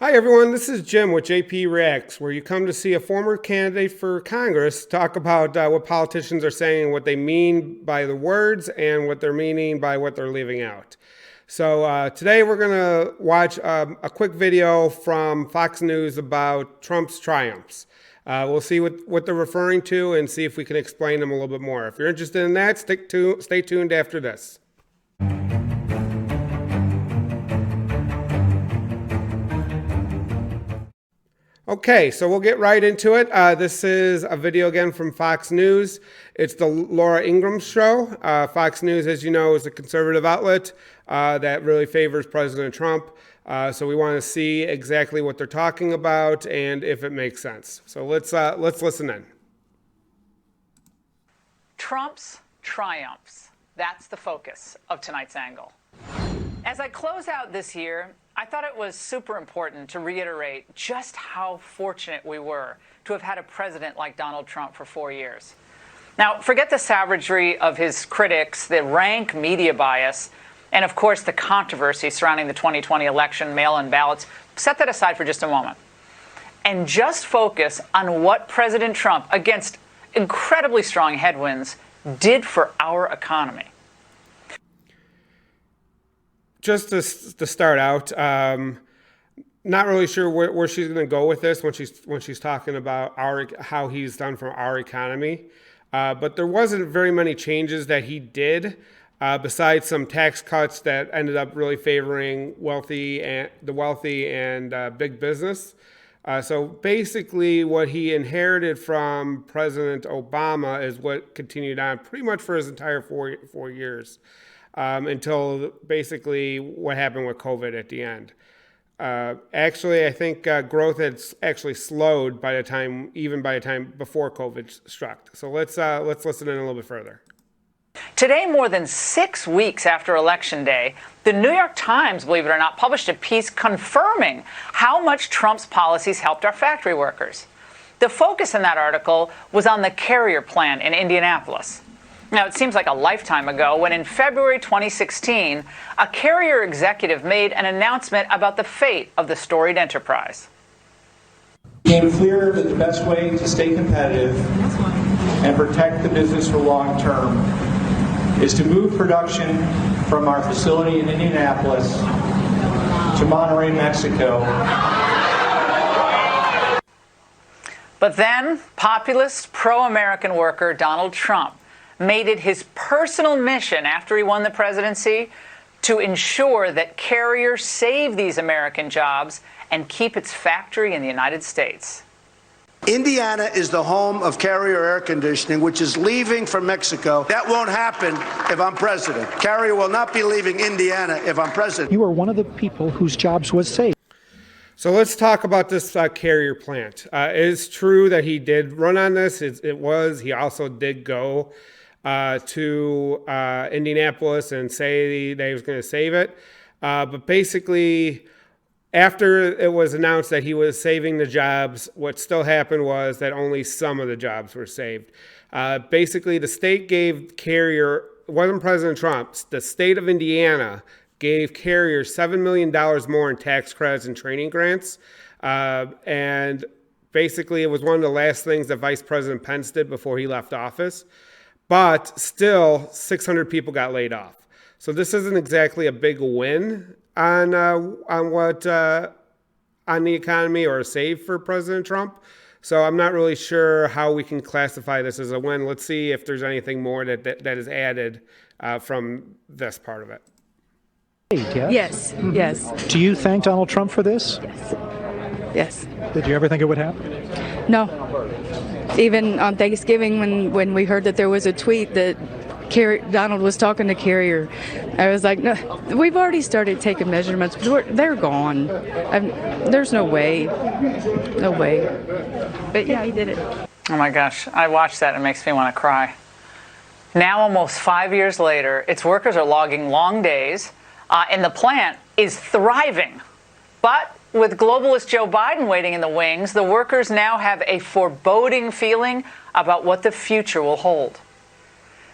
Hi everyone, this is Jim with JP Reacts, where you come to see a former candidate for Congress talk about what politicians are saying, what they mean by the words, and what they're meaning by what they're leaving out. So today we're going to watch a quick video from Fox News about Trump's triumphs. We'll see what they're referring to and see if we can explain them a little bit more. If you're interested in that, stay tuned after this. Okay, so we'll get right into it. This is a video again from Fox News. It's the Laura Ingraham show. Fox News, as you know, is a conservative outlet that really favors President Trump. So we want to see exactly what they're talking about and if it makes sense. So let's listen in. Trump's triumphs. That's the focus of tonight's angle. As I close out this year, I thought it was super important to reiterate just how fortunate we were to have had a president like Donald Trump for 4 years. Now, forget the savagery of his critics, the rank media bias, and of course the controversy surrounding the 2020 election, mail-in ballots. Set that aside for just a moment. And just focus on what President Trump, against incredibly strong headwinds, did for our economy. Just to start out, not really sure where she's going to go with this when she's talking about how he's done for our economy. But there wasn't very many changes that he did, besides some tax cuts that ended up really favoring the wealthy and big business. So basically, what he inherited from President Obama is what continued on pretty much for his entire four years. Until basically what happened with COVID at the end. Actually, I think growth had actually slowed by the time before COVID struck. So let's listen in a little bit further. Today, more than 6 weeks after Election Day, the New York Times, believe it or not, published a piece confirming how much Trump's policies helped our factory workers. The focus in that article was on the carrier plant in Indianapolis. Now, it seems like a lifetime ago when in February 2016, a carrier executive made an announcement about the fate of the storied enterprise. It became clear that the best way to stay competitive and protect the business for long term is to move production from our facility in Indianapolis to Monterrey, Mexico. But then, populist, pro-American worker Donald Trump made it his personal mission after he won the presidency to ensure that Carrier save these American jobs and keep its factory in the United States. Indiana is the home of Carrier Air Conditioning, which is leaving for Mexico. That won't happen if I'm president. Carrier will not be leaving Indiana if I'm president. You are one of the people whose jobs was saved. So let's talk about this carrier plant. It is true that he did run on this. He also did go to Indianapolis and say that he was going to save it. But basically, after it was announced that he was saving the jobs, what still happened was that only some of the jobs were saved. Basically, the state gave Carrier, it wasn't President Trump, the state of Indiana gave Carrier $7 million more in tax credits and training grants. And basically, it was one of the last things that Vice President Pence did before he left office. But still, 600 people got laid off. So this isn't exactly a big win on the economy or a save for President Trump. So I'm not really sure how we can classify this as a win. Let's see if there's anything more that is added from this part of it. Yes. Yes. Do you thank Donald Trump for this? Yes. Did you ever think it would happen? No. Even on Thanksgiving, when we heard that there was a tweet that Donald was talking to Carrier, I was like, no, we've already started taking measurements. They're gone. There's no way. No way. But yeah, he did it. Oh my gosh, I watched that and it makes me want to cry. Now, almost 5 years later, its workers are logging long days, and the plant is thriving. But with globalist Joe Biden waiting in the wings, the workers now have a foreboding feeling about what the future will hold.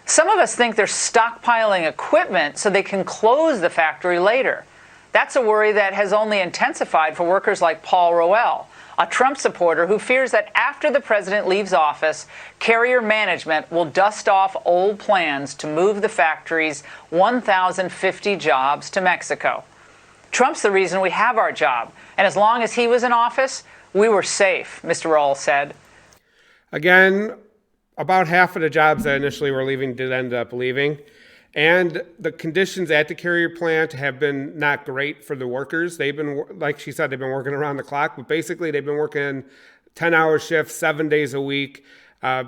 Some of us think they're stockpiling equipment so they can close the factory later. That's a worry that has only intensified for workers like Paul Roel, a Trump supporter who fears that after the president leaves office, Carrier management will dust off old plans to move the factory's 1,050 jobs to Mexico. Trump's the reason we have our job, and as long as he was in office, we were safe, Mr. Roel said. Again, about half of the jobs that initially were leaving did end up leaving. And the conditions at the Carrier plant have been not great for the workers. They've been, like she said, they've been working around the clock, but basically they've been working 10-hour shifts, 7 days a week,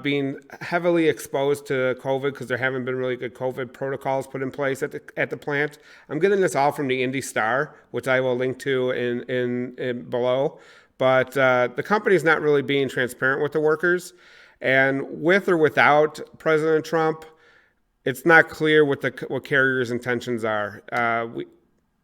being heavily exposed to COVID because there haven't been really good COVID protocols put in place at the plant. I'm getting this all from the Indy Star, which I will link to in below. But the company is not really being transparent with the workers. And with or without President Trump, it's not clear what Carrier's intentions are.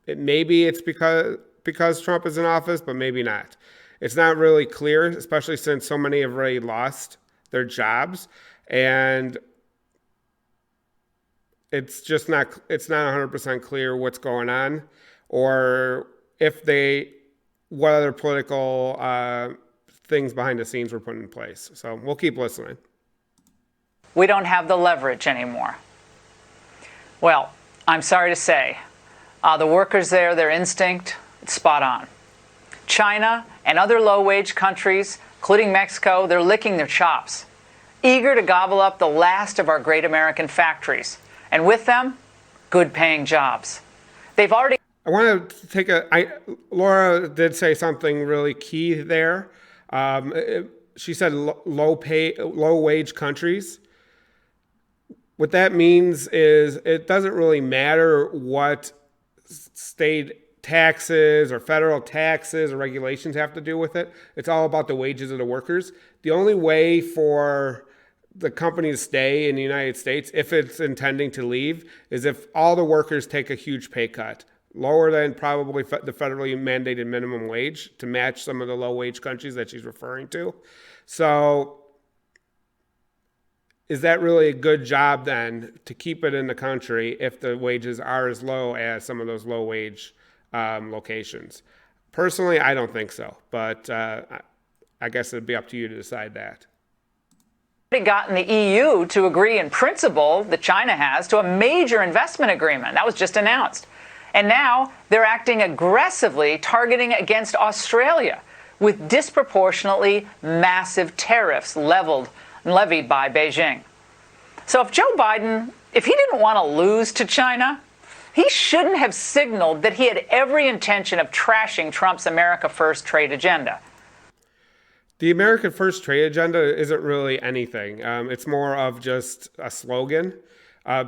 Maybe it's because Trump is in office, but maybe not. It's not really clear, especially since so many have already lost their jobs, and it's just not 100% clear what's going on, or what other political things behind the scenes were put in place. So we'll keep listening. We don't have the leverage anymore. Well, I'm sorry to say, the workers there, their instinct, it's spot on. China and other low-wage countries, including Mexico, they're licking their chops, eager to gobble up the last of our great American factories. And with them, good-paying jobs. They've already... I want to take Laura did say something really key there. She said low-wage countries. What that means is it doesn't really matter what state taxes or federal taxes or regulations have to do with it. It's all about the wages of the workers. The only way for the company to stay in the United States, if it's intending to leave, is if all the workers take a huge pay cut, lower than probably the federally mandated minimum wage to match some of the low-wage countries that she's referring to. So is that really a good job then to keep it in the country if the wages are as low as some of those low-wage locations? Personally, I don't think so, but I guess it'd be up to you to decide that. Gotten the EU to agree in principle that China has to a major investment agreement. That was just announced. And now they're acting aggressively, targeting against Australia with disproportionately massive tariffs levied by Beijing. So if Joe Biden, if he didn't want to lose to China, he shouldn't have signaled that he had every intention of trashing Trump's America First trade agenda. The American First trade agenda isn't really anything. It's more of just a slogan.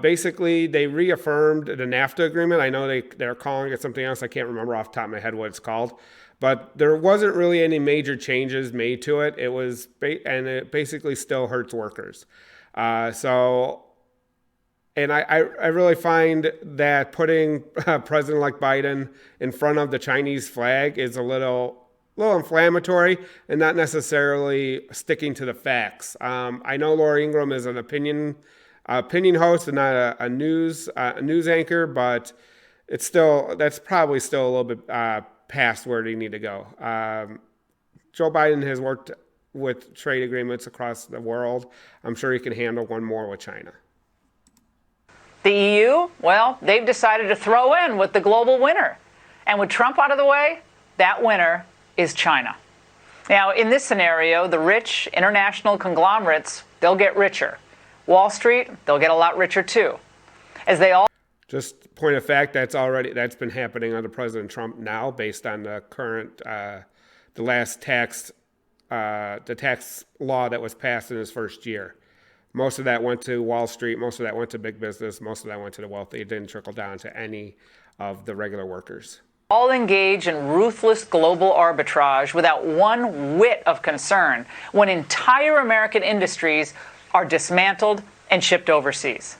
Basically, they reaffirmed the NAFTA agreement. I know they're calling it something else. I can't remember off the top of my head what it's called. But there wasn't really any major changes made to it. And it basically still hurts workers. And I really find that putting President-elect Biden in front of the Chinese flag is a little inflammatory and not necessarily sticking to the facts. I know Laura Ingraham is an opinion host and not a news anchor, but that's probably still a little bit past where they need to go. Joe Biden has worked with trade agreements across the world. I'm sure he can handle one more with China. The EU, well, they've decided to throw in with the global winner. And with Trump out of the way, that winner is China. Now, in this scenario, the rich international conglomerates, they'll get richer. Wall Street, they'll get a lot richer too. As they all... Just point of fact, that's been happening under President Trump now, based on the current, the last tax law that was passed in his first year. Most of that went to Wall Street. Most of that went to big business. Most of that went to the wealthy. It didn't trickle down to any of the regular workers. All engage in ruthless global arbitrage without one whit of concern when entire American industries are dismantled and shipped overseas.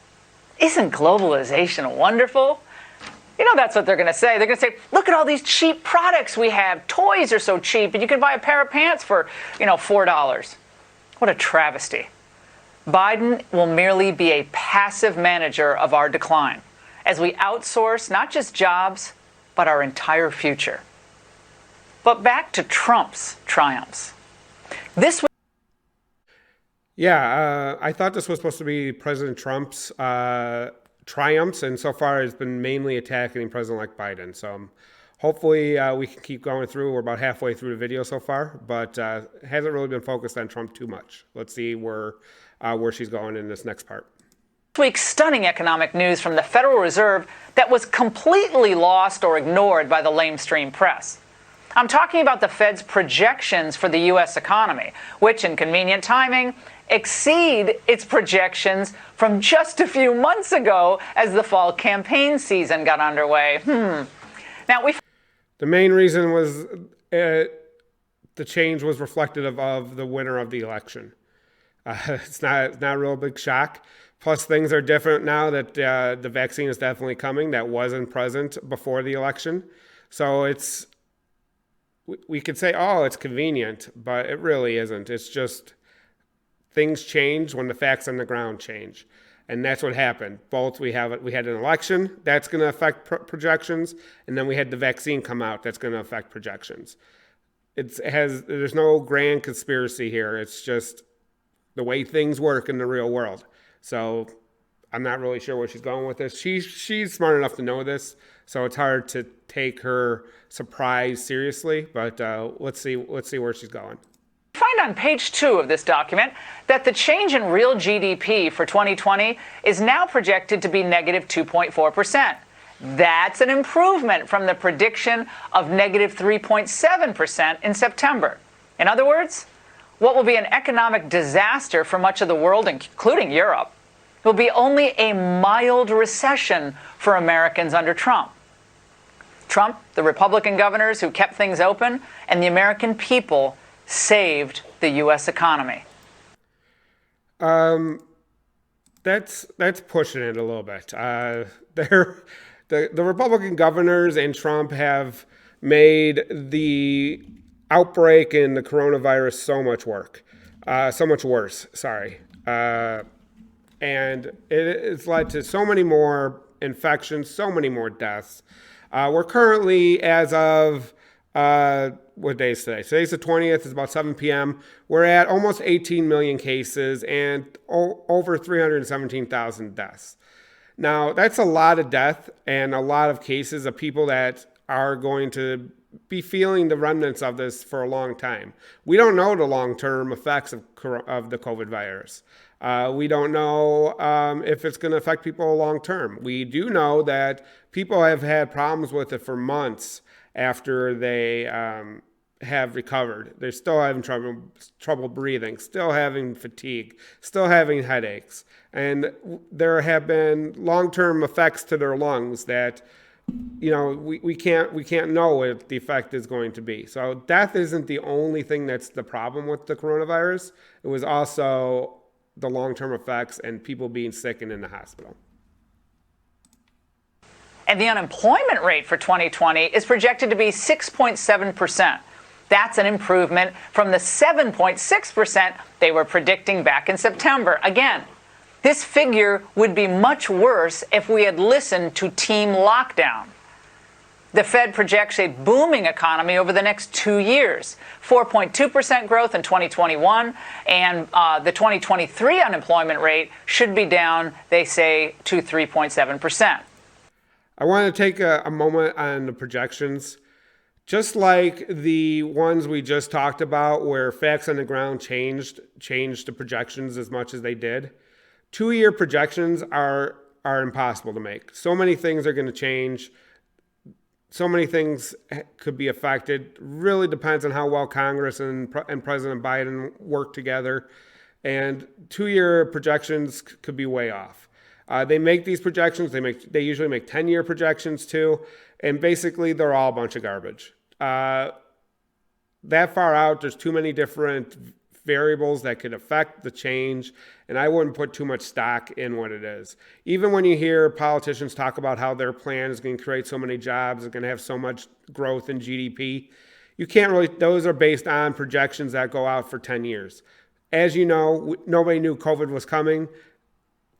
Isn't globalization wonderful? You know, that's what they're going to say. They're going to say, look at all these cheap products we have. Toys are so cheap, and you can buy a pair of pants for, $4. What a travesty. Biden will merely be a passive manager of our decline as we outsource not just jobs, but our entire future. But back to Trump's triumphs. This was I thought this was supposed to be President Trump's triumphs, and so far it's been mainly attacking President-elect Biden. So hopefully we can keep going through. We're about halfway through the video so far, but hasn't really been focused on Trump too much. Let's see where she's going in this next part. This week's stunning economic news from the Federal Reserve that was completely lost or ignored by the lamestream press. I'm talking about the Fed's projections for the U.S. economy, which in convenient timing exceed its projections from just a few months ago as the fall campaign season got underway. Now, the main reason was the change was reflective of the winner of the election. It's not a real big shock. Plus, things are different now that the vaccine is definitely coming. That wasn't present before the election. So we could say, oh, it's convenient, but it really isn't. It's just things change when the facts on the ground change. And that's what happened. We had an election that's going to affect projections, and then we had the vaccine come out that's going to affect projections. There's no grand conspiracy here. It's just the way things work in the real world. So I'm not really sure where she's going with this. She's smart enough to know this, so it's hard to take her surprise seriously. But let's see where she's going. Find on page 2 of this document that the change in real GDP for 2020 is now projected to be negative 2.4%. That's an improvement from the prediction of negative 3.7% in September. In other words, what will be an economic disaster for much of the world, including Europe, will be only a mild recession for Americans under Trump. Trump, the Republican governors who kept things open, and the American people saved the U.S. economy. That's pushing it a little bit. The Republican governors and Trump have made the outbreak in the coronavirus so much worse. And it's led to so many more infections, so many more deaths. We're currently, as of what day is today? Today's the 20th. It's about 7 p.m. We're at almost 18 million cases and over 317,000 deaths. Now, that's a lot of death and a lot of cases of people that are going to be feeling the remnants of this for a long time. We don't know the long-term effects of the COVID virus. We don't know if it's going to affect people long-term. We do know that people have had problems with it for months after they have recovered. They're still having trouble breathing, still having fatigue, still having headaches. And there have been long-term effects to their lungs that we can't know what the effect is going to be. So death isn't the only thing that's the problem with the coronavirus. It was also the long-term effects and people being sick and in the hospital. And the unemployment rate for 2020 is projected to be 6.7%. That's an improvement from the 7.6% they were predicting back in September. Again, this figure would be much worse if we had listened to Team Lockdown. The Fed projects a booming economy over the next 2 years, 4.2% growth in 2021, and the 2023 unemployment rate should be down, they say, to 3.7%. I want to take a moment on the projections. Just like the ones we just talked about where facts on the ground changed the projections as much as they did, 2-year projections are impossible to make. So many things are going to change. So many things could be affected. Really depends on how well Congress and President Biden work together. And 2-year projections could be way off. They make these projections. They usually make 10-year projections too. And basically, they're all a bunch of garbage. That far out, there's too many different variables that could affect the change, and I wouldn't put too much stock in what it is. Even when you hear politicians talk about how their plan is going to create so many jobs, it's going to have so much growth in GDP, you can't really, those are based on projections that go out for 10 years. As you know, nobody knew COVID was coming.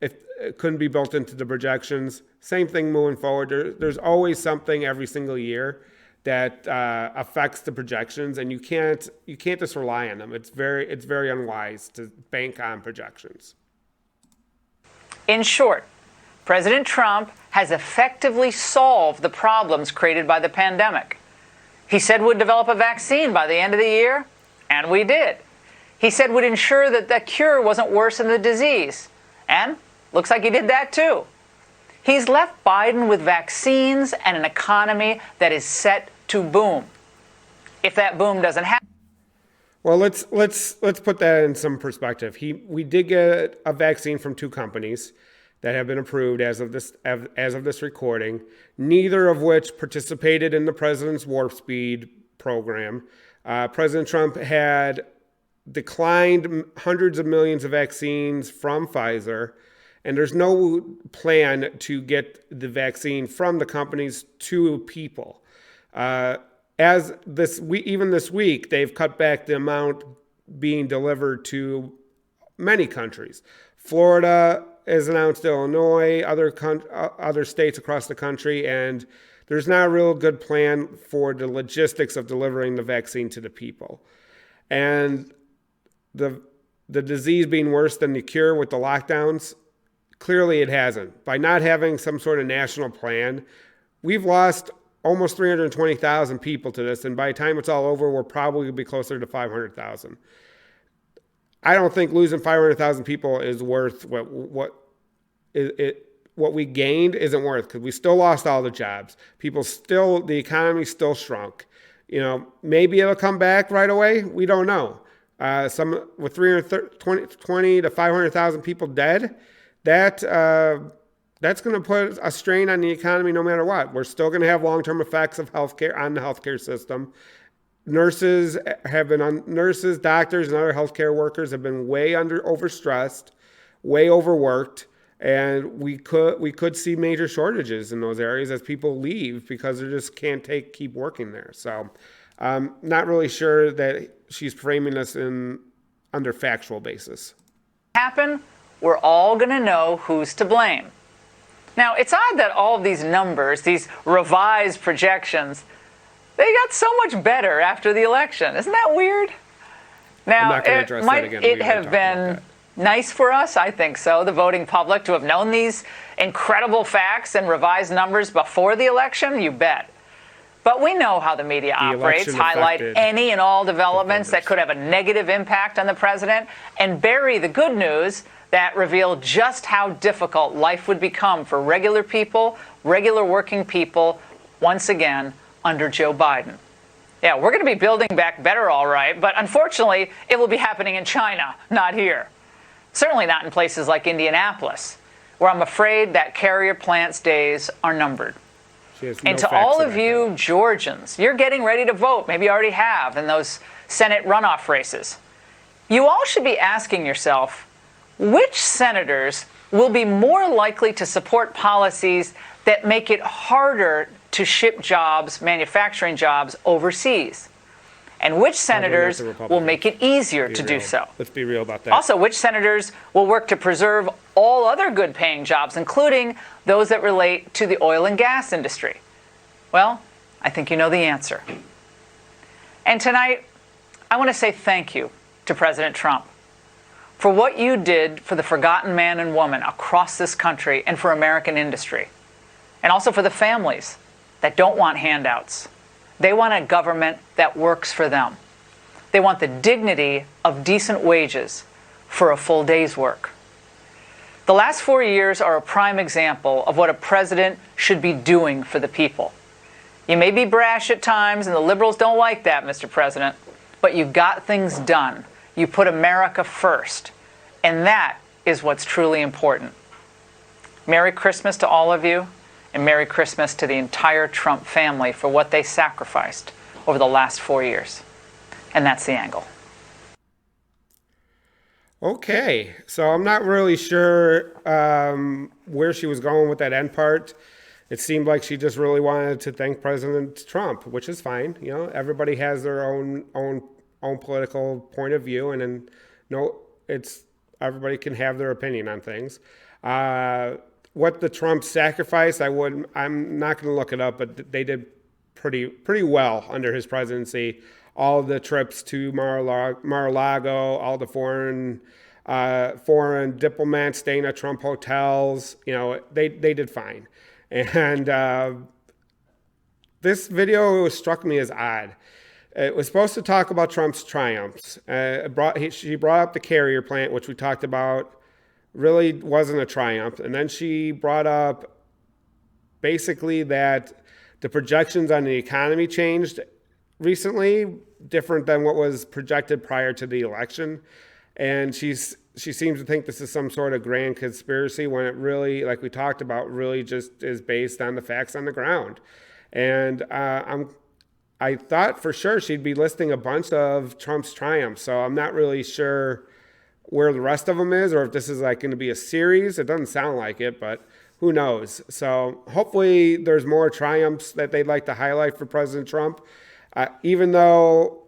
it couldn't be built into the projections. Same thing moving forward. There's always something every single year that affects the projections, and you can't just rely on them. It's very unwise to bank on projections. In short, President Trump has effectively solved the problems created by the pandemic. He said we'd develop a vaccine by the end of the year, and we did. He said we'd ensure that the cure wasn't worse than the disease, and looks like he did that too. He's left Biden with vaccines and an economy that is set to boom. If that boom doesn't happen, well, let's put that in some perspective. We did get a vaccine from 2 companies that have been approved as of this recording, neither of which participated in the president's warp speed program. President Trump had declined hundreds of millions of vaccines from Pfizer, and there's no plan to get the vaccine from the companies to people. Even this week, they've cut back the amount being delivered to many countries. Florida has announced Illinois, other states across the country, and there's not a real good plan for the logistics of delivering the vaccine to the people. And the disease being worse than the cure with the lockdowns, clearly it hasn't. By not having some sort of national plan, we've lost almost 320,000 people to this, and by the time it's all over, we'll probably be closer to 500,000. I don't think losing 500,000 people is worth what we gained isn't worth, because we still lost all the jobs. The economy still shrunk. Maybe it'll come back right away. We don't know. With 320 to 500,000 people dead, that's going to put a strain on the economy no matter what. We're still going to have long-term effects of healthcare on the healthcare system. Nurses, doctors, and other healthcare workers have been way overstressed, way overworked, and we could see major shortages in those areas as people leave because they just can't keep working there. So I'm not really sure that she's framing this under factual basis. We're all going to know who's to blame. Now, it's odd that all of these numbers, these revised projections, they got so much better after the election. Isn't that weird? Now, might it have been nice for us? I think so, the voting public, to have known these incredible facts and revised numbers before the election? You bet. But we know how the media operates, highlight any and all developments that could have a negative impact on the president, and bury the good news that reveal just how difficult life would become for regular people, regular working people, once again, under Joe Biden. Yeah, we're going to be building back better, all right, but unfortunately, it will be happening in China, not here. Certainly not in places like Indianapolis, where I'm afraid that carrier plant's days are numbered. And to all of you Georgians, you're getting ready to vote, maybe you already have, in those Senate runoff races. You all should be asking yourself, which senators will be more likely to support policies that make it harder to ship jobs, manufacturing jobs, overseas? And which senators will make it easier to do so? Let's be real about that. Also, which senators will work to preserve all other good-paying jobs, including those that relate to the oil and gas industry? Well, I think you know the answer. And tonight, I want to say thank you to President Trump for what you did for the forgotten man and woman across this country and for American industry, and also for the families that don't want handouts. They want a government that works for them. They want the dignity of decent wages for a full day's work. The last 4 years are a prime example of what a president should be doing for the people. You may be brash at times, and the liberals don't like that, Mr. President, but you got things done. You put America first, and that is what's truly important. Merry Christmas to all of you, and Merry Christmas to the entire Trump family for what they sacrificed over the last 4 years. And that's the angle. Okay, so I'm not really sure where she was going with that end part. It seemed like she just really wanted to thank President Trump, which is fine. Everybody has their own political point of view, and everybody can have their opinion on things. What the Trump sacrificed, I'm not going to look it up, but they did pretty well under his presidency. All the trips to Mar-a-Lago, all the foreign diplomats staying at Trump hotels, they did fine. And this video struck me as odd. It was supposed to talk about Trump's triumphs. She brought up the carrier plant, which we talked about, really wasn't a triumph. And then she brought up basically that the projections on the economy changed recently, different than what was projected prior to the election. And she seems to think this is some sort of grand conspiracy when it really, like we talked about, really just is based on the facts on the ground. And I thought for sure she'd be listing a bunch of Trump's triumphs. So I'm not really sure where the rest of them is, or if this is like going to be a series. It doesn't sound like it, but who knows? So hopefully there's more triumphs that they'd like to highlight for President Trump. Even though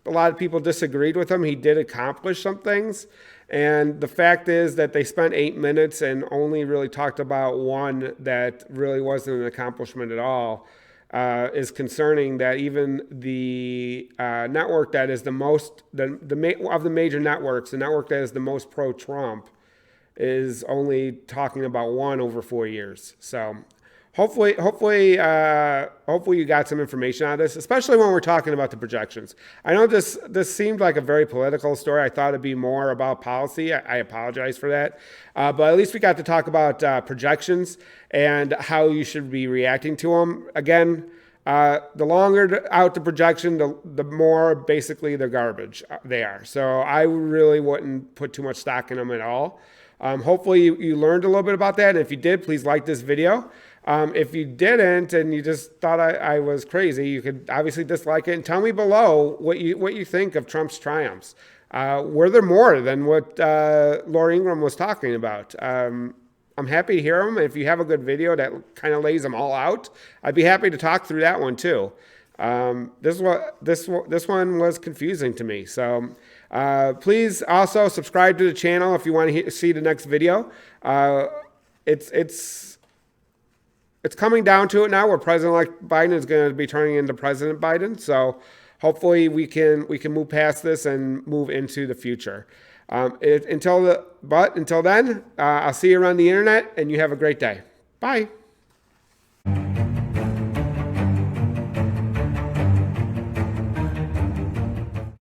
a lot of people disagreed with him, he did accomplish some things. And the fact is that they spent 8 minutes and only really talked about one that really wasn't an accomplishment at all. Is concerning that even the network that is the most, of the major networks, the network that is the most pro-Trump is only talking about one over 4 years. So hopefully you got some information out of this, especially when we're talking about the projections. I know this seemed like a very political story. I thought it'd be more about policy. I apologize for that. But at least we got to talk about projections and how you should be reacting to them. Again, the longer out the projection, the more basically the garbage they are. So I really wouldn't put too much stock in them at all. Hopefully you learned a little bit about that. And if you did, please like this video. If you didn't and you just thought I was crazy, you could obviously dislike it and tell me below what you think of Trump's triumphs. Were there more than what Laura Ingraham was talking about? I'm happy to hear them. If you have a good video that kind of lays them all out, I'd be happy to talk through that one too. This one was confusing to me. So please also subscribe to the channel if you want to see the next video. It's coming down to it now where President-elect Biden is going to be turning into President Biden. So hopefully we can move past this and move into the future. Until then, I'll see you around the internet, and you have a great day. Bye.